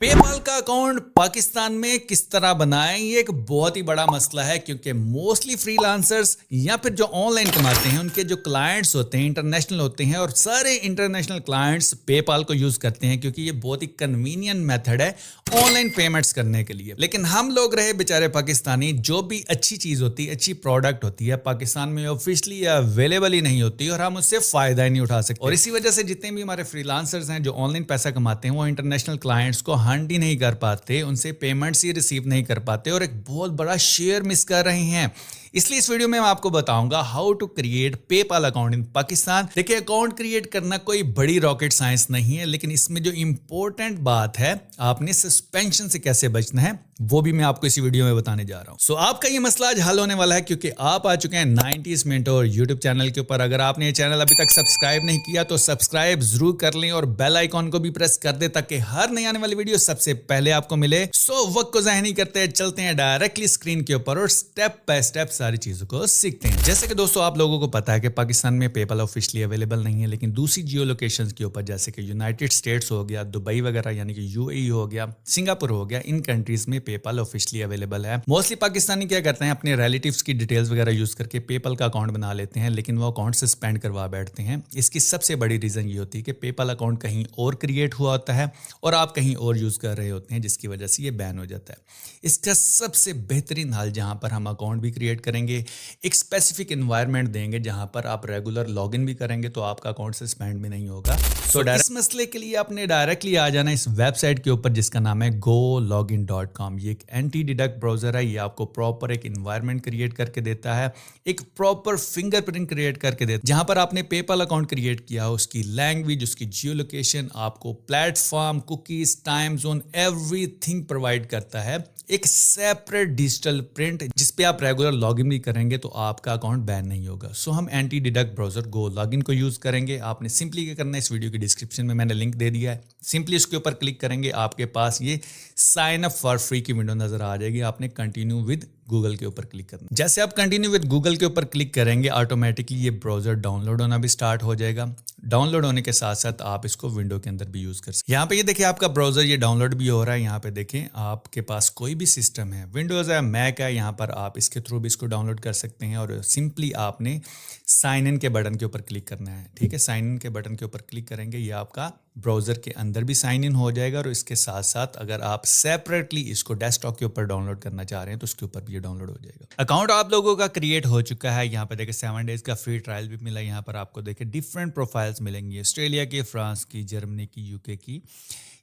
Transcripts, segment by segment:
पे पाल का अकाउंट पाकिस्तान में किस तरह बनाएं, ये एक बहुत ही बड़ा मसला है क्योंकि मोस्टली फ्रीलांसर्स या फिर जो ऑनलाइन कमाते हैं उनके जो क्लाइंट्स होते हैं इंटरनेशनल होते हैं और सारे इंटरनेशनल क्लाइंट्स पे पाल को यूज करते हैं क्योंकि ये बहुत ही कन्वीनियंट मेथड है ऑनलाइन पेमेंट्स करने के लिए। लेकिन हम लोग रहे बेचारे पाकिस्तानी, जो भी अच्छी चीज होती है, अच्छी प्रोडक्ट होती है, पाकिस्तान में ऑफिशियली अवेलेबल ही नहीं होती और हम उससे फायदा ही नहीं उठा सकते। और इसी वजह से जितने भी हमारे फ्रीलांसर्स हैं जो ऑनलाइन पैसा कमाते हैं वो इंटरनेशनल क्लाइंट्स को हंड ही नहीं कर पाते, उनसे पेमेंट्स ही रिसीव नहीं कर पाते और एक बहुत बड़ा शेयर मिस कर रहे हैं। इसलिए इस वीडियो में मैं आपको बताऊंगा how to create PayPal account in Pakistan. देखिए, अकाउंट क्रिएट करना कोई बड़ी रॉकेट साइंस नहीं है, लेकिन इसमें जो इंपॉर्टेंट बात है, आपने सस्पेंशन से कैसे बचना है वो भी मैं आपको इसी वीडियो में बताने जा रहा हूं। सो आपका ये मसला आज हल होने वाला है क्योंकि आप आ चुके हैं 90s मेंटोर यूट्यूब चैनल के ऊपर। अगर आपने ये चैनल अभी तक सब्सक्राइब नहीं किया तो सब्सक्राइब जरूर कर लें और बेल आइकॉन को भी प्रेस कर दे ताकि हर नई आने वाली वीडियो सबसे पहले आपको मिले। सो वक्त को ज़ाया नहीं करते, चलते हैं डायरेक्टली स्क्रीन के ऊपर और स्टेप बाय स्टेप सारी चीजों को सीखते हैं। जैसे कि दोस्तों आप लोगों को पता है कि पाकिस्तान में पेपाल ऑफिशियली अवेलेबल नहीं है, लेकिन दूसरी जियो लोकेशंस के ऊपर जैसे कि यूनाइटेड स्टेट्स हो गया, दुबई वगैरह यानी कि यूएई हो गया, सिंगापुर हो गया, इन कंट्रीज में पेपाल ऑफिशियली अवेलेबल है। मोस्टली पाकिस्तानी क्या करते हैं, अपने रिलेटिव्स की डिटेल्स वगैरह यूज करके पेपाल का अकाउंट बना लेते हैं, लेकिन वो अकाउंट सस्पेंड करवा बैठते हैं। इसकी सबसे बड़ी रीजन ये होती है कि पेपाल अकाउंट कहीं और क्रिएट हुआ होता है और आप कहीं और यूज कर रहे होते हैं, जिसकी वजह से ये बैन हो जाता है। इसका सबसे बेहतरीन हल, जहां पर हम अकाउंट भी क्रिएट करेंगे, एक स्पेसिफिक एनवायरनमेंट देंगे जहां पर आप रेगुलर लॉगिन भी करेंगे तो आपका अकाउंट सस्पेंड भी नहीं होगा। सो इस मसले के लिए आपने डायरेक्टली आ जाना इस वेबसाइट के ऊपर जिसका नाम है gologin.com। ये एक एंटी डिडक्ट ब्राउजर है। ये आपको प्रॉपर एक एनवायरनमेंट क्रिएट करके देता है, एक प्रॉपर फिंगरप्रिंट क्रिएट करके देता है। जहां पर आपने पेपाल अकाउंट क्रिएट किया है उसकी लैंग्वेज, उसकी जियो लोकेशन, आपको platform, cookies, time zone, everything provide करता है। एक सेपरेट डिजिटल प्रिंट जिस पे आप रेगुलर लॉगिन भी करेंगे तो आपका अकाउंट बैन नहीं होगा। सो हम एंटी डिडक्ट ब्राउजर गो लॉगिन को यूज करेंगे। आपने सिंपली क्या करना है, इस वीडियो की डिस्क्रिप्शन में मैंने लिंक दे दिया है, सिंपली उसके ऊपर क्लिक करेंगे, आपके पास ये साइन अप फॉर फ्री की विंडो नजर आ जाएगी। आपने कंटिन्यू विद गूगल के ऊपर क्लिक करना। जैसे आप कंटिन्यू विद गूगल के ऊपर क्लिक करेंगे ऑटोमेटिकली ये ब्राउजर डाउनलोड होना भी स्टार्ट हो जाएगा। डाउनलोड होने के साथ साथ आप इसको विंडो के अंदर भी यूज कर सकते हैं। यहाँ पे ये देखिए आपका ब्राउजर ये डाउनलोड भी हो रहा है। यहाँ पे देखें आपके पास कोई भी सिस्टम है, विंडोज है, मैक है, यहाँ पर आप इसके थ्रू भी इसको डाउनलोड कर सकते हैं। और सिंपली आपने साइन इन के बटन के ऊपर क्लिक करना है। ठीक है, साइन इन के बटन के ऊपर क्लिक करेंगे, ये आपका ब्राउजर के अंदर भी साइन इन हो जाएगा। और इसके साथ साथ अगर आप सेपरेटली इसको डेस्कटॉप के ऊपर डाउनलोड करना चाह रहे हैं तो उसके ऊपर भी ये डाउनलोड हो जाएगा। अकाउंट आप लोगों का क्रिएट हो चुका है। यहाँ पे देखिए 7 डेज का फ्री ट्रायल भी मिला। यहाँ पर आपको देखिए डिफरेंट प्रोफाइल्स मिलेंगी, ऑस्ट्रेलिया की, फ्रांस की, जर्मनी की, यूके की।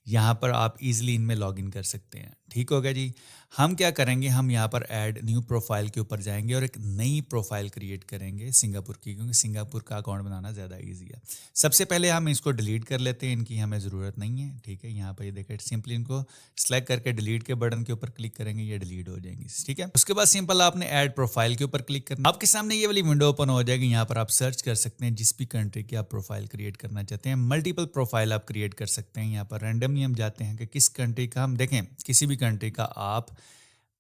यहाँ पर आप इजीली इनमें लॉगिन कर सकते हैं। ठीक होगा जी। हम क्या करेंगे, हम यहाँ पर ऐड न्यू प्रोफाइल के ऊपर जाएंगे और एक नई प्रोफाइल क्रिएट करेंगे सिंगापुर की, क्योंकि सिंगापुर का अकाउंट बनाना ज़्यादा इजी है। सबसे पहले हम इसको डिलीट कर लेते हैं, इनकी हमें ज़रूरत नहीं है। ठीक है, यहाँ पर ये देखिए सिंपली इनको सेलेक्ट करके डिलीट के बटन के ऊपर क्लिक करेंगे, ये डिलीट हो जाएंगी। ठीक है, उसके बाद सिंपल आपने ऐड प्रोफाइल के ऊपर क्लिक करना। आपके सामने ये वाली विंडो ओपन हो जाएगी। यहाँ पर आप सर्च कर सकते हैं जिस भी कंट्री की आप प्रोफाइल क्रिएट करना चाहते हैं। मल्टीपल प्रोफाइल आप क्रिएट कर सकते हैं। यहाँ पर रैंडमली हम जाते हैं कि किस कंट्री का, हम देखें किसी भी कंट्री का आप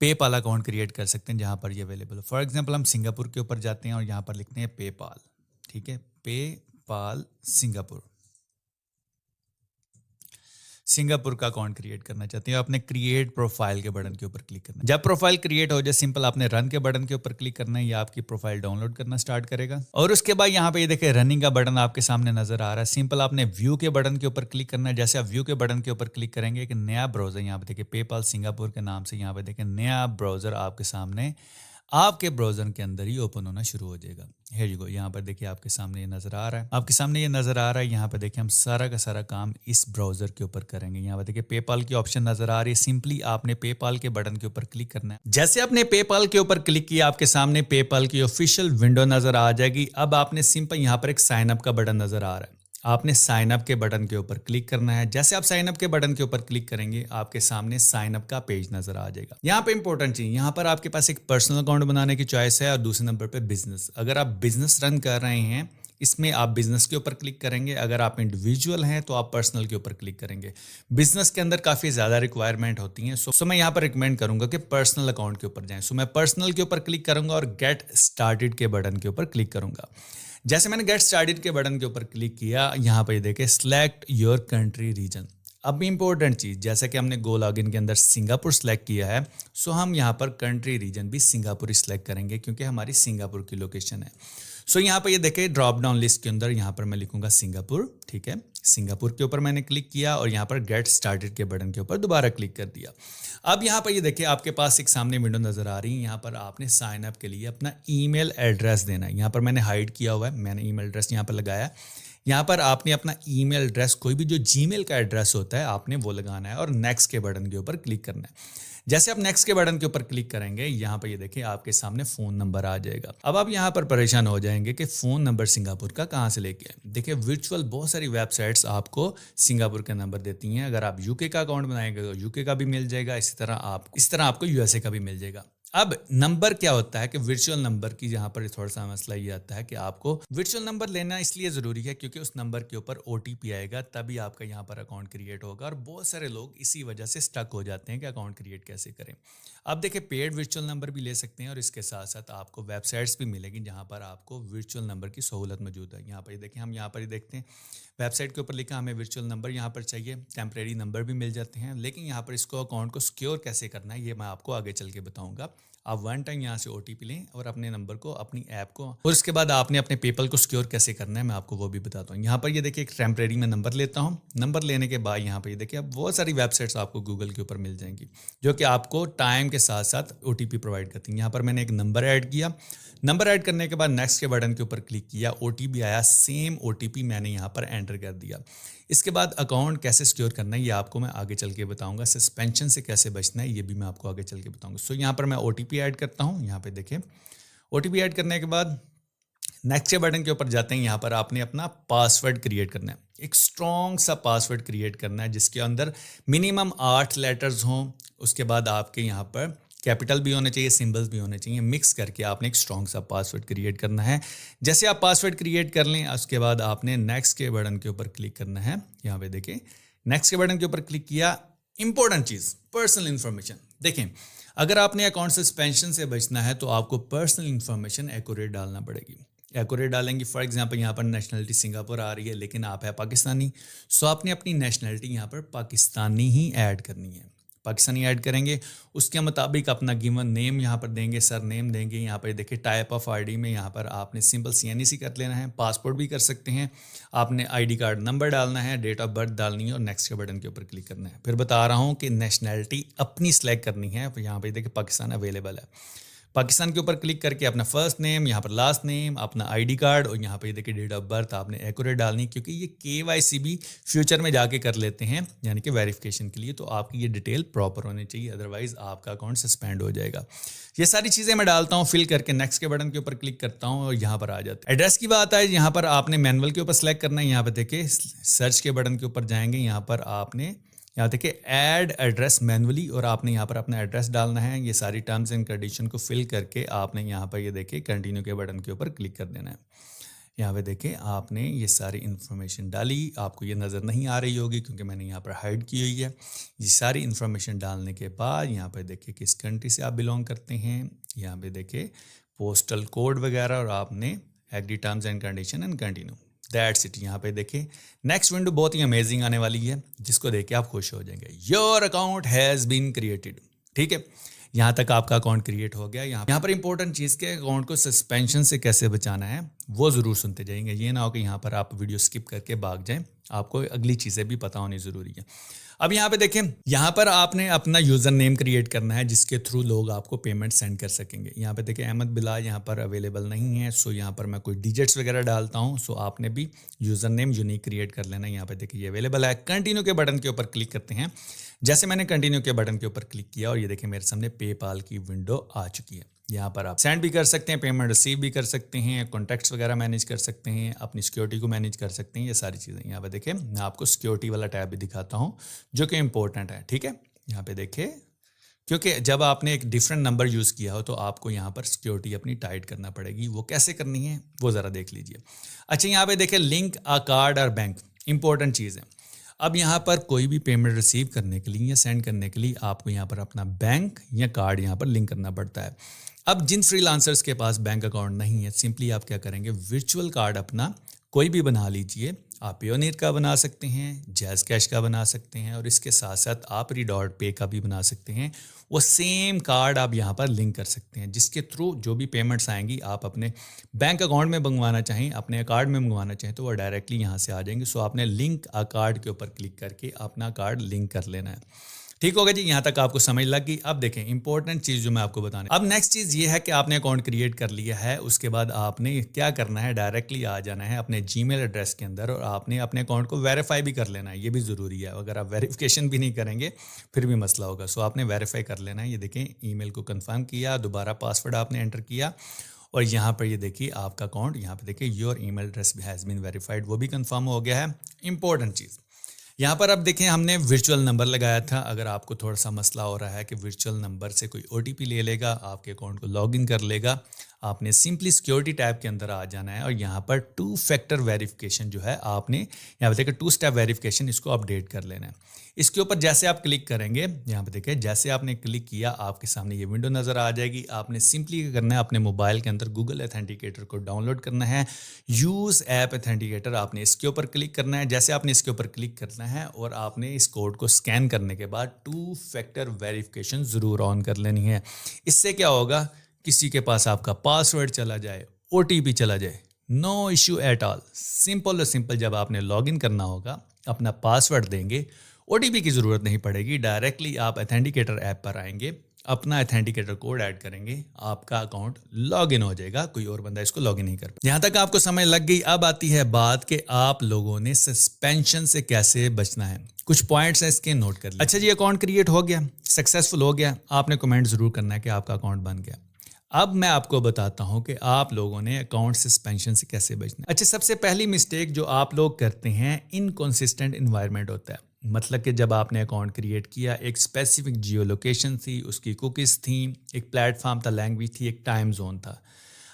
पेपाल अकाउंट क्रिएट कर सकते हैं जहां पर ये अवेलेबल है। फॉर एग्जांपल हम सिंगापुर के ऊपर जाते हैं और यहां पर लिखते हैं पेपाल। ठीक है, पेपाल सिंगापुर, सिंगापुर का अकाउंट क्रिएट करना चाहते हैं, आपने क्रिएट प्रोफाइल के बटन के ऊपर क्लिक करना है। जब प्रोफाइल क्रिएट हो जाए सिंपल आपने रन के बटन के ऊपर क्लिक करना है, ये आपकी प्रोफाइल डाउनलोड करना स्टार्ट करेगा। और उसके बाद यहाँ पे ये देखिए रनिंग का बटन आपके सामने नजर आ रहा है। सिंपल आपने व्यू के बटन के ऊपर क्लिक करना है। जैसे आप व्यू के बटन के ऊपर क्लिक करेंगे एक नया ब्राउजर यहाँ पे देखिए पेपाल सिंगापुर के नाम से यहाँ पे देखिए नया ब्राउजर आपके सामने आपके ब्राउजर के अंदर ही ओपन होना शुरू हो जाएगा। हियर यू गो, यहाँ पर देखिए आपके सामने ये नजर आ रहा है, आपके सामने ये नजर आ रहा है। यहाँ पे देखिए हम सारा का सारा काम इस ब्राउजर के ऊपर करेंगे। यहाँ पे देखिए पेपाल की ऑप्शन नजर आ रही है। सिंपली आपने पेपाल के बटन के ऊपर क्लिक करना है। जैसे आपने पेपाल के ऊपर क्लिक किया आपके सामने पेपाल की ऑफिशियल विंडो नजर आ जाएगी। अब आपने सिंपल यहाँ पर एक साइन अप का बटन नजर आ रहा है, आपने साइन अप के बटन के ऊपर क्लिक करना है। जैसे आप साइन अप के बटन के ऊपर क्लिक करेंगे आपके सामने साइन अप का पेज नजर आ जाएगा। यहाँ पे इंपॉर्टेंट चीज, यहाँ पर आपके पास एक पर्सनल अकाउंट बनाने की चॉइस है और दूसरे नंबर पे बिजनेस। अगर आप बिजनेस रन कर रहे हैं इसमें आप बिजनेस के ऊपर क्लिक करेंगे, अगर आप इंडिविजुअल हैं तो आप पर्सनल के ऊपर क्लिक करेंगे। बिजनेस के अंदर काफ़ी ज़्यादा रिक्वायरमेंट होती हैं, सो मैं यहाँ पर रिकमेंड करूंगा कि पर्सनल अकाउंट के ऊपर जाएं। सो मैं पर्सनल के ऊपर क्लिक करूंगा और गेट स्टार्टेड के बटन के ऊपर क्लिक करूंगा। जैसे मैंने गेट स्टार्टेड के बटन के ऊपर क्लिक किया, यहाँ पर देखिए सिलेक्ट योर कंट्री रीजन। اب امپورٹنٹ چیز, جیسا کہ ہم نے گو لاگ ان کے اندر سنگاپور سلیکٹ کیا ہے, سو ہم یہاں پر کنٹری ریجن بھی سنگاپور ہی سلیکٹ کریں گے کیونکہ ہماری سنگاپور کی لوکیشن ہے. سو یہاں پہ یہ دیکھیں ڈراپ ڈاؤن لسٹ کے اندر یہاں پر میں لکھوں گا سنگاپور. ٹھیک ہے, سنگاپور کے اوپر میں نے کلک کیا اور یہاں پر گیٹ اسٹارٹڈ کے بٹن کے اوپر دوبارہ کلک کر دیا. اب یہاں پر یہ دیکھیں آپ کے پاس ایک سامنے ونڈو نظر آ رہی ہے. یہاں پر آپ نے سائن اپ کے لیے اپنا ای میل ایڈریس دینا ہے. یہاں پر میں نے ہائڈ کیا ہوا ہے, میں نے ای میل ایڈریس یہاں پر لگایا. یہاں پر آپ نے اپنا ای میل ایڈریس, کوئی بھی جو جی میل کا ایڈریس ہوتا ہے آپ نے وہ لگانا ہے اور نیکسٹ کے بٹن کے اوپر کلک کرنا ہے. جیسے آپ نیکسٹ کے بٹن کے اوپر کلک کریں گے یہاں پر یہ دیکھیں آپ کے سامنے فون نمبر آ جائے گا. اب آپ یہاں پر پریشان ہو جائیں گے کہ فون نمبر سنگاپور کا کہاں سے لے کے آئیں. دیکھیں ورچوئل بہت ساری ویب سائٹس آپ کو سنگاپور کا نمبر دیتی ہیں. اگر آپ یو کے کا اکاؤنٹ بنائیں گے تو یو کے کا بھی مل جائے گا, اس طرح آپ کو یو ایس اے کا بھی مل جائے گا. اب نمبر کیا ہوتا ہے کہ ورچوئل نمبر کی یہاں پر تھوڑا سا مسئلہ یہ آتا ہے کہ آپ کو ورچوئل نمبر لینا اس لیے ضروری ہے کیونکہ اس نمبر کے اوپر او ٹی پی آئے گا, تبھی آپ کا یہاں پر اکاؤنٹ کریٹ ہوگا. اور بہت سارے لوگ اسی وجہ سے اسٹک ہو جاتے ہیں کہ اکاؤنٹ کریٹ کیسے کریں. آپ دیکھیں پیڈ ورچوئل نمبر بھی لے سکتے ہیں اور اس کے ساتھ ساتھ آپ کو ویب سائٹس بھی ملے گی جہاں پر آپ کو ورچوئل نمبر کی سہولت موجود ہے. یہاں پر یہ دیکھیں, ہم یہاں پر ہی دیکھتے ہیں ویب سائٹ کے اوپر لکھا ہمیں ورچوئل نمبر یہاں پر چاہیے, ٹیمپریری نمبر بھی مل جاتے ہیں. لیکن یہاں پر اس کو اکاؤنٹ کو سکیور کیسے کرنا ہے یہ میں آپ کو آگے چل کے بتاؤں گا. آپ ون ٹائم یہاں سے او ٹی پی لیں اور اپنے نمبر کو, اپنی ایپ کو, اور اس کے بعد آپ نے اپنے پے پل کو سکیور کیسے کرنا ہے میں آپ کو وہ بھی بتاتا ہوں. یہاں پر یہ دیکھیں ایک ٹیمپریری میں نمبر لیتا ہوں. نمبر لینے کے بعد یہاں پہ یہ دیکھیں اب بہت ساری ویب سائٹس آپ کو گوگل کے اوپر مل جائیں گی جو کہ آپ کو ٹائم کے ساتھ ساتھ او ٹی پی پرووائڈ کرتی ہیں. یہاں پر میں نے ایک نمبر ایڈ کیا. نمبر ایڈ کرنے کے بعد نیکسٹ کے بٹن کے اوپر کلک کیا, او ٹی پی آیا, سیم او ٹی پی میں نے یہاں پر انٹر کر دیا. اس کے بعد اکاؤنٹ کیسے سکیور کرنا ہے یہ آپ کو میں آگے چل کے بتاؤں گا. سسپینشن سے کیسے بچنا ہے یہ بھی میں آپ کو آگے چل کے بتاؤں گا. سو یہاں پر میں او ٹی پی ایڈ کرتا ہوں. یہاں پہ دیکھیں او ٹی پی ایڈ کرنے کے بعد نیکسٹ کے بٹن کے اوپر جاتے ہیں. یہاں پر آپ نے اپنا پاسورڈ کریٹ کرنا ہے, ایک اسٹرانگ سا پاسورڈ کریٹ کرنا ہے جس کے اندر منیمم 8 لیٹرز ہوں. اس کے بعد آپ کے یہاں پر کیپٹل بھی ہونے چاہیے, سمبلز بھی ہونے چاہیے, مکس کر کے آپ نے ایک اسٹرانگ سا پاسورڈ کریٹ کرنا ہے. جیسے آپ پاسورڈ کریٹ کر لیں اس کے بعد آپ نے نیکسٹ کے بٹن کے اوپر کلک کرنا ہے. یہاں پہ دیکھیں نیکسٹ کے بٹن کے اوپر کلک کیا. امپورٹنٹ چیز پرسنل انفارمیشن. دیکھیں اگر آپ نے اکاؤنٹ سسپینشن سے بچنا ہے تو آپ کو پرسنل انفارمیشن ایکوریٹ ڈالنا پڑے گی. ایکوریٹ ڈالیں گے, فار ایگزامپل یہاں پر نیشنلٹی سنگاپور آ رہی ہے لیکن آپ ہے پاکستانی, سو آپ نے اپنی نیشنلٹی یہاں پر پاکستانی ہی ایڈ کرنی ہے. پاکستانی ایڈ کریں گے, اس کے مطابق اپنا گیون نیم یہاں پر دیں گے, سر نیم دیں گے. یہاں پر دیکھیں ٹائپ آف آئی ڈی میں یہاں پر آپ نے سمپل CNEC کر لینا ہے, پاسپورٹ بھی کر سکتے ہیں. آپ نے آئی ڈی کارڈ نمبر ڈالنا ہے, ڈیٹ آف برتھ ڈالنی ہے اور نیکسٹ کے بٹن کے اوپر کلک کرنا ہے. پھر بتا رہا ہوں کہ نیشنلٹی اپنی سلیکٹ کرنی ہے. یہاں پہ دیکھیں پاکستان اویلیبل ہے, پاکستان کے اوپر کلک کر کے اپنا فرسٹ نیم, یہاں پر لاسٹ نیم, اپنا آئی ڈی کارڈ اور یہاں پہ دیکھیں ڈیٹ آف برتھ آپ نے ایکوریٹ ڈالنی کیونکہ یہ KYC بھی فیوچر میں جا کے کر لیتے ہیں یعنی کہ ویریفیکیشن کے لیے. تو آپ کی یہ ڈیٹیل پراپر ہونی چاہیے, ادروائز آپ کا اکاؤنٹ سسپینڈ ہو جائے گا. یہ ساری چیزیں میں ڈالتا ہوں, فل کر کے نیکسٹ کے بٹن کے اوپر کلک کرتا ہوں اور یہاں پر آ جاتا ہے. ایڈریس کی بات آئے یہاں پر آپ نے مینول کے اوپر سلیکٹ کرنا ہے. یہاں پہ دیکھیں سرچ کے بٹن کے اوپر جائیں گے, یہاں پر آپ نے یہاں دیکھیں ایڈ ایڈریس مینولی اور آپ نے یہاں پر اپنا ایڈریس ڈالنا ہے. یہ ساری ٹرمز اینڈ کنڈیشن کو فل کر کے آپ نے یہاں پر یہ دیکھیں کنٹینیو کے بٹن کے اوپر کلک کر دینا ہے. یہاں پہ دیکھیں آپ نے یہ ساری انفارمیشن ڈالی, آپ کو یہ نظر نہیں آ رہی ہوگی کیونکہ میں نے یہاں پر ہائڈ کی ہوئی ہے. یہ ساری انفارمیشن ڈالنے کے بعد یہاں پہ دیکھیں کس کنٹری سے آپ بلونگ کرتے ہیں, یہاں پہ دیکھیں پوسٹل کوڈ وغیرہ اور آپ نے agree terms and condition and continue. That's it. یہاں پہ دیکھیں نیکسٹ ونڈو بہت ہی امیزنگ آنے والی ہے جس کو دیکھ کے آپ خوش ہو جائیں گے. Your account has been created. ٹھیک ہے, یہاں تک آپ کا اکاؤنٹ کریٹ ہو گیا. یہاں پر امپورٹنٹ چیز کہ اکاؤنٹ کو سسپینشن سے کیسے بچانا ہے وہ ضرور سنتے جائیں گے. یہ نہ ہو کہ یہاں پر آپ ویڈیو سکپ کر کے بھاگ جائیں, آپ کو اگلی چیزیں بھی پتہ ہونی ضروری ہے. اب یہاں پہ دیکھیں یہاں پر آپ نے اپنا یوزر نیم کریٹ کرنا ہے جس کے تھرو لوگ آپ کو پیمنٹ سینڈ کر سکیں گے. یہاں پہ دیکھیں احمد بلال یہاں پر اویلیبل نہیں ہے, سو یہاں پر میں کوئی ڈیجٹس وغیرہ ڈالتا ہوں. سو آپ نے بھی یوزر نیم یونیک کریٹ کر لینا ہے. یہاں پہ دیکھیں یہ اویلیبل ہے. کنٹینیو کے بٹن کے اوپر کلک کرتے ہیں. جیسے میں نے کنٹینیو کے بٹن کے اوپر کلک کیا اور یہ دیکھیں میرے سامنے پے پال کی ونڈو آ چکی ہے. یہاں پر آپ سینڈ بھی کر سکتے ہیں, پیمنٹ ریسیو بھی کر سکتے ہیں, کانٹیکٹس وغیرہ مینیج کر سکتے ہیں, اپنی سیکیورٹی کو مینیج کر سکتے ہیں. یہ ساری چیزیں یہاں پہ دیکھیں میں آپ کو سیکیورٹی والا ٹیب بھی دکھاتا ہوں جو کہ امپورٹنٹ ہے. ٹھیک ہے, یہاں پہ دیکھیں کیونکہ جب آپ نے ایک ڈفرینٹ نمبر یوز کیا ہو تو آپ کو یہاں پر سیکیورٹی اپنی ٹائٹ کرنا پڑے گی. وہ کیسے کرنی ہے وہ ذرا دیکھ لیجئے. اچھا یہاں پہ دیکھیں لنک آ کارڈ اور بینک, امپورٹنٹ چیز ہے. اب یہاں پر کوئی بھی پیمنٹ ریسیو کرنے کے لیے یا سینڈ کرنے کے لیے آپ کو یہاں پر اپنا بینک یا کارڈ یہاں پر لنک کرنا پڑتا ہے. اب جن فری لانسرز کے پاس بینک اکاؤنٹ نہیں ہے, سمپلی آپ کیا کریں گے ورچوئل کارڈ اپنا कोई भी बना लीजिए। आप पेयोनियर का बना सकते हैं, जैज़ कैश का बना सकते हैं और इसके साथ साथ आप रिडॉट पे का भी बना सकते हैं। वो सेम कार्ड आप यहाँ पर लिंक कर सकते हैं, जिसके थ्रू जो भी पेमेंट्स आएंगी आप अपने बैंक अकाउंट में मंगवाना चाहें, अपने कार्ड में मंगवाना चाहें तो वो डायरेक्टली यहाँ से आ जाएंगे। सो आपने लिंक अ कार्ड के ऊपर क्लिक करके अपना कार्ड लिंक कर लेना है। ठीक होगा जी, यहाँ तक आपको समझ लग गई। अब देखें इंपॉर्टेंट चीज़ जो मैं आपको बताने, अब नेक्स्ट चीज़ ये है कि आपने अकाउंट क्रिएट कर लिया है, उसके बाद आपने क्या करना है, डायरेक्टली आ जाना है अपने जीमेल एड्रेस के अंदर और आपने अपने अकाउंट को वेरीफाई भी कर लेना है। ये भी ज़रूरी है, अगर आप वेरिफिकेशन भी नहीं करेंगे फिर भी मसला होगा। सो आपने वेरीफाई कर लेना है। ये देखें, ईमेल को कंफर्म किया, दोबारा पासवर्ड आपने एंटर किया और यहाँ पर ये देखिए आपका अकाउंट, यहाँ पर देखिए your email address has been verified, वो भी कंफर्म हो गया है। इंपॉर्टेंट चीज़ यहाँ पर अब देखें, हमने वर्चुअल नंबर लगाया था। अगर आपको थोड़ा सा मसला हो रहा है कि वर्चुअल नंबर से कोई ओटीपी ले लेगा, आपके अकाउंट को लॉगिन कर लेगा, आपने सिंपली सिक्योरिटी टैब के अंदर आ जाना है और यहाँ पर 2 फैक्टर वेरिफिकेशन जो है आपने यहाँ पर देखिए 2 स्टेप वेरिफिकेशन, इसको अपडेट कर लेना है। इसके ऊपर जैसे आप क्लिक करेंगे, यहाँ पे देखिए जैसे आपने क्लिक किया आपके सामने ये विंडो नज़र आ जाएगी। आपने सिंपली क्या करना है, अपने मोबाइल के अंदर गूगल ऑथेंटिकेटर को डाउनलोड करना है, यूज़ ऐप ऑथेंटिकेटर, आपने इसके ऊपर क्लिक करना है। जैसे आपने इसके ऊपर क्लिक करना है और आपने इस कोड को स्कैन करने के बाद 2 फैक्टर वेरिफिकेशन ज़रूर ऑन कर लेनी है। इससे क्या होगा, किसी के पास आपका पासवर्ड चला जाए, ओटीपी चला जाए, no issue at all. Simple और सिंपल, जब आपने लॉगिन करना होगा अपना पासवर्ड देंगे, ओटीपी की ज़रूरत नहीं पड़ेगी, डायरेक्टली आप ऑथेंटिकेटर ऐप पर आएंगे, अपना ऑथेंटिकेटर कोड ऐड करेंगे, आपका अकाउंट लॉगिन हो जाएगा, कोई और बंदा इसको लॉगिन नहीं कर पाएगा। यहाँ तक आपको समझ लग गई। अब आती है बात कि आप लोगों ने सस्पेंशन से कैसे बचना है। कुछ पॉइंट्स हैं, इसके नोट कर लीजिए। अच्छा जी, अकाउंट क्रिएट हो गया, सक्सेसफुल हो गया, आपने कमेंट ज़रूर करना है कि आपका अकाउंट बन गया। अब मैं आपको बताता हूं कि आप लोगों ने अकाउंट सस्पेंशन से कैसे बचना है। अच्छा, सबसे पहली मिस्टेक जो आप लोग करते हैं, इनकंसिस्टेंट एनवायरनमेंट होता है। मतलब कि जब आपने अकाउंट क्रिएट किया, एक स्पेसिफिक जियो लोकेशन थी, उसकी कुकीज़ थी, एक प्लेटफॉर्म था, लैंग्वेज थी, एक टाइम जोन था।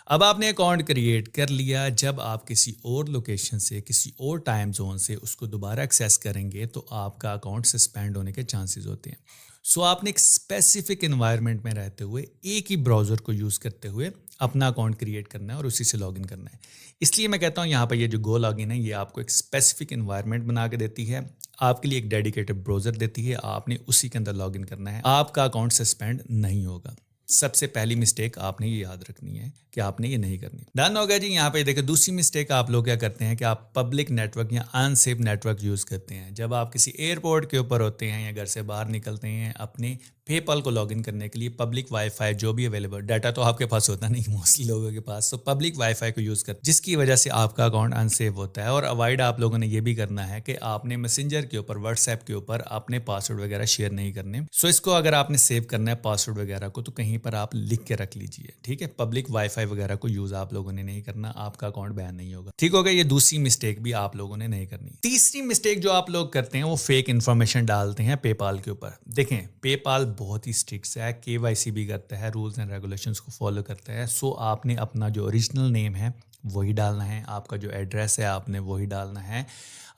अब आपने अकाउंट क्रिएट कर लिया, जब आप किसी और लोकेशन से, किसी और टाइम जोन से उसको दोबारा एक्सेस करेंगे तो आपका अकाउंट सस्पेंड होने के चांसेस होते हैं। सो आपने एक स्पेसिफिक एनवायरनमेंट में रहते हुए एक ही ब्राउज़र को यूज़ करते हुए अपना अकाउंट क्रिएट करना है और उसी से लॉगिन करना है। इसलिए मैं कहता हूँ यहाँ पर ये जो गो लॉगिन है, ये आपको एक स्पेसिफिक एनवायरनमेंट बना के देती है, आपके लिए एक डेडिकेटेड ब्राउज़र देती है, आपने उसी के अंदर लॉगिन करना है, आपका अकाउंट सस्पेंड नहीं होगा। सबसे पहली मिस्टेक आपने ये याद रखनी है कि आपने ये नहीं करनी। डन हो गया जी। यहाँ पे देखिए दूसरी मिस्टेक आप लोग क्या करते हैं कि आप पब्लिक नेटवर्क या अनसेफ नेटवर्क यूज़ करते हैं। जब आप किसी एयरपोर्ट के ऊपर होते हैं या घर से बाहर निकलते हैं, अपने पेपल को लॉगिन करने के लिए पब्लिक वाईफाई जो भी अवेलेबल, डाटा तो आपके पास होता नहीं मोस्टली लोगों के पास, तो पब्लिक वाईफाई को यूज़ करते हैं, जिसकी वजह से आपका अकाउंट अनसेफ होता है। और अवॉइड आप लोगों ने ये भी करना है कि आपने मैसेंजर के ऊपर, व्हाट्सएप के ऊपर अपने पासवर्ड वगैरह शेयर नहीं करने। सो इसको अगर आपने सेव करना है पासवर्ड वगैरह को, तो कहीं पर आप लिख के रख लीजिए, ठीक है। पब्लिक वाईफाई वगैरह को यूज़ आप लोगों ने नहीं करना, आपका अकाउंट बैन नहीं होगा, ठीक होगा। ये दूसरी मिस्टेक भी आप लोगों ने नहीं करनी। तीसरी मिस्टेक जो आप लोग करते हैं वो फेक इन्फॉर्मेशन डालते हैं पेपाल के ऊपर। देखें, पेपाल बहुत ही स्ट्रिक्ट है, केवाईसी भी करता है, रूल्स एंड रेगुलेशंस को फॉलो करता है। सो आपने अपना जो ओरिजिनल नेम है वही डालना है, आपका जो एड्रेस है आपने वही डालना है,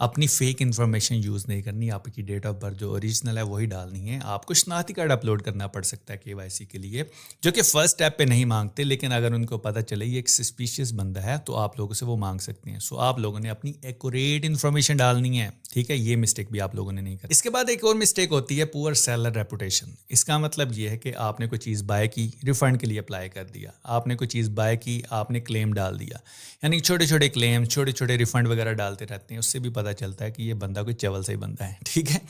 अपनी फेक इन्फॉर्मेशन यूज़ नहीं करनी, आपकी डेट ऑफ बर्थ जो ओरिजिनल है वही डालनी है। आपको शनाख्ती कार्ड अपलोड करना पड़ सकता है केवाईसी के लिए, जो कि फर्स्ट स्टेप पे नहीं मांगते, लेकिन अगर उनको पता चले ये एक सस्पिशियस बंदा है तो आप लोगों से वो मांग सकते हैं। सो आप लोगों ने अपनी एक्यूरेट इन्फॉर्मेशन डालनी है, ठीक है। ये मिस्टेक भी आप लोगों ने नहीं करनी। इसके बाद एक और मिस्टेक होती है पुअर सेलर रेपुटेशन। इसका मतलब ये है कि आपने कोई चीज़ बाय की, रिफंड के लिए अप्लाई कर दिया, आपने कोई चीज़ बाय की, आपने क्लेम डाल दिया, यानी छोटे छोटे क्लेम, छोटे छोटे रिफंड वगैरह डालते रहते हैं, उससे भी पता चलता है कि ये बंदा कोई चवल से ही बंदा है, ठीक है।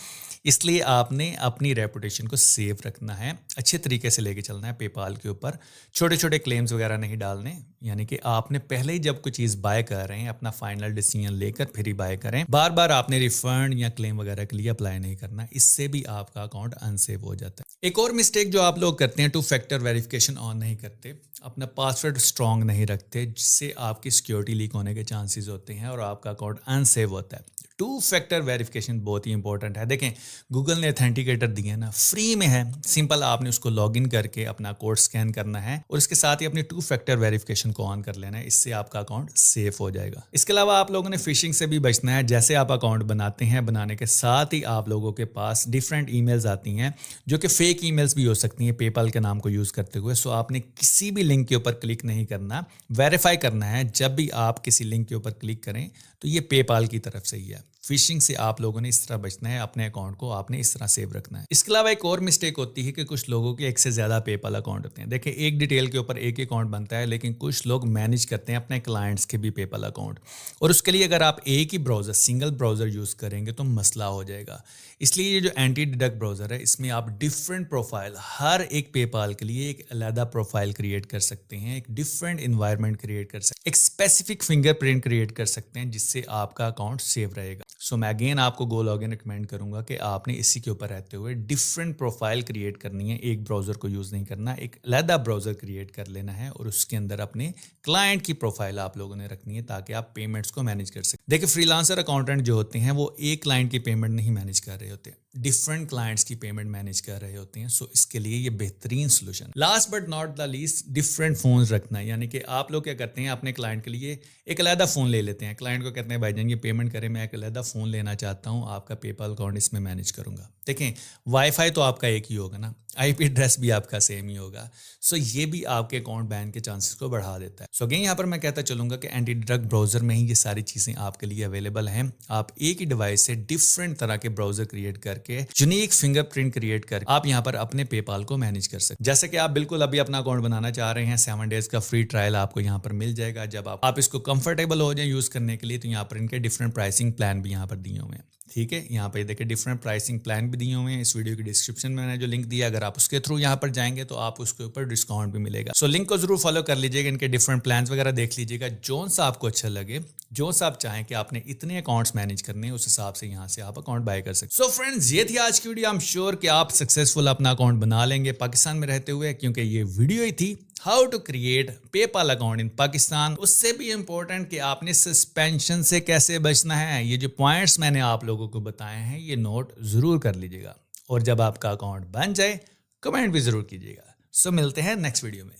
इसलिए आपने अपनी रेपुटेशन को सेव रखना है, अच्छे तरीके से लेके चलना है पेपाल के ऊपर, छोटे छोटे क्लेम्स वगैरह नहीं डालने। यानी कि आपने पहले ही जब कोई चीज़ बाय कर रहे हैं अपना फाइनल डिसीजन लेकर फिर ही बाय करें, बार बार आपने रिफंड या क्लेम वगैरह के लिए अप्लाई नहीं करना, इससे भी आपका अकाउंट अनसेव हो जाता है। एक और मिस्टेक जो आप लोग करते हैं, 2 फैक्टर वेरिफिकेशन ऑन नहीं करते, अपना पासवर्ड स्ट्रॉन्ग नहीं रखते, जिससे आपकी सिक्योरिटी लीक होने के चांसेस होते हैं और आपका अकाउंट अनसेव होता है। टू फैक्टर वेरिफिकेशन बहुत ही इंपॉर्टेंट है। देखें, गूगल ने ऑथेंटिकेटर दिए हैं ना, फ्री में है, सिंपल आपने उसको लॉगिन करके अपना कोड स्कैन करना है और इसके साथ ही अपनी टू फैक्टर वेरिफिकेशन को ऑन कर लेना है। इससे आपका अकाउंट सेफ हो जाएगा। इसके अलावा आप लोगों ने फिशिंग से भी बचना है। जैसे आप अकाउंट बनाते हैं, बनाने के साथ ही आप लोगों के पास डिफरेंट ईमेल्स आती हैं जो कि फेक ईमेल्स भी हो सकती हैं पेपाल के नाम को यूज़ करते हुए। सो आपने किसी भी लिंक के ऊपर क्लिक नहीं करना, वेरीफाई करना है जब भी आप किसी लिंक के ऊपर क्लिक करें तो ये पेपाल की तरफ से ही है। फिशिंग से आप लोगों ने इस तरह बचना है, अपने अकाउंट को आपने इस तरह सेव रखना है। इसके अलावा एक और मिस्टेक होती है कि कुछ लोगों के एक से ज़्यादा पेपाल अकाउंट होते हैं। देखिए, एक डिटेल के ऊपर एक अकाउंट बनता है, लेकिन कुछ लोग मैनेज करते हैं अपने क्लाइंट्स के भी पेपाल अकाउंट, और उसके लिए अगर आप एक ही ब्राउज़र, सिंगल ब्राउज़र यूज़ करेंगे तो मसला हो जाएगा। इसलिए ये जो एंटी डिडक्ट ब्राउज़र है, इसमें आप डिफरेंट प्रोफाइल, हर एक पेपाल के लिए एक अलग प्रोफाइल क्रिएट कर सकते हैं, एक डिफरेंट इन्वायरमेंट क्रिएट कर सकते हैं, एक स्पेसिफिक फिंगरप्रिंट क्रिएट कर सकते हैं जिससे आपका अकाउंट सेव रहेगा। सो मैं अगेन आपको गो लॉगिन रिकमेंड करूंगा कि आपने इसी के ऊपर रहते हुए डिफरेंट प्रोफाइल क्रिएट करनी है। एक ब्राउज़र को यूज़ नहीं करना, एक अलग ब्राउज़र क्रिएट कर लेना है और उसके अंदर अपने क्लाइंट की प्रोफाइल आप लोगों ने रखनी है ताकि आप पेमेंट्स को मैनेज कर सकें। देखिए, फ्रीलांसर अकाउंटेंट जो होते हैं वो एक क्लाइंट की पेमेंट नहीं मैनेज कर रहे होते, डिफरेंट क्लाइंट्स की पेमेंट मैनेज कर रहे होते हैं। सो इसके लिए ये बेहतरीन solution. Last but not the least, different phones रखना है। यानी कि आप लोग क्या करते हैं, अपने क्लाइंट के लिए एक अलग फ़ोन ले लेते हैं। क्लाइंट को कहते हैं भाईजान ये पेमेंट करें, मैं एक अलग फ़ोन लेना चाहता हूँ, आपका पेपाल अकाउंट इसमें मैनेज करूँगा। देखें, वाईफाई तो आपका एक ही होगा ना, आईपी एड्रेस भी आपका सेम ही होगा। सो ये भी आपके अकाउंट बैन के चांसेस को बढ़ा देता है। सो अगेन यहाँ पर मैं कहता चलूँगा कि एंटी डिडक्ट ब्राउज़र में ही ये सारी चीज़ें आपके लिए अवेलेबल हैं। आप एक ही डिवाइस से डिफरेंट तरह के ब्राउज़र क्रिएट करके, यूनिक फिंगरप्रिंट क्रिएट करके आप यहाँ पर अपने पेपाल को मैनेज कर सकते हैं। जैसे कि आप बिल्कुल अभी अपना अकाउंट बनाना चाह रहे हैं, 7 डेज का फ्री ट्रायल आपको यहाँ पर मिल जाएगा। जब आप इसको कंफर्टेबल हो जाए यूज़ करने के लिए, तो यहाँ पर इनके डिफरेंट प्राइसिंग प्लान भी यहाँ पर दिए हुए हैं। ठीक है, यहाँ पे देखिए डिफरेंट प्राइसिंग प्लान भी दिए हुए हैं। इस वीडियो की डिस्क्रिप्शन में मैंने जो लिंक दिया, अगर आप उसके थ्रू यहाँ पर जाएंगे तो आप उसके ऊपर डिस्काउंट भी मिलेगा। सो लिंक को जरूर फॉलो कर लीजिएगा, इनके डिफरेंट प्लान्स वगैरह देख लीजिएगा। जो सा आपको अच्छा लगे, जो सा आप चाहें कि आपने इतने अकाउंट्स मैनेज करने हैं, उस हिसाब से यहाँ से आप अकाउंट बाय कर सकते। सो फ्रेंड्स, ये थी आज की वीडियो। आई एम श्योर कि आप सक्सेसफुल अपना अकाउंट बना लेंगे पाकिस्तान में रहते हुए, क्योंकि ये वीडियो ही थी how to create PayPal account in Pakistan. उससे भी इंपॉर्टेंट कि आपने सस्पेंशन से कैसे बचना है। ये जो पॉइंट्स मैंने आप लोगों को बताए हैं, ये नोट जरूर कर लीजिएगा, और जब आपका अकाउंट बन जाए कमेंट भी जरूर कीजिएगा। सो मिलते हैं नेक्स्ट वीडियो में।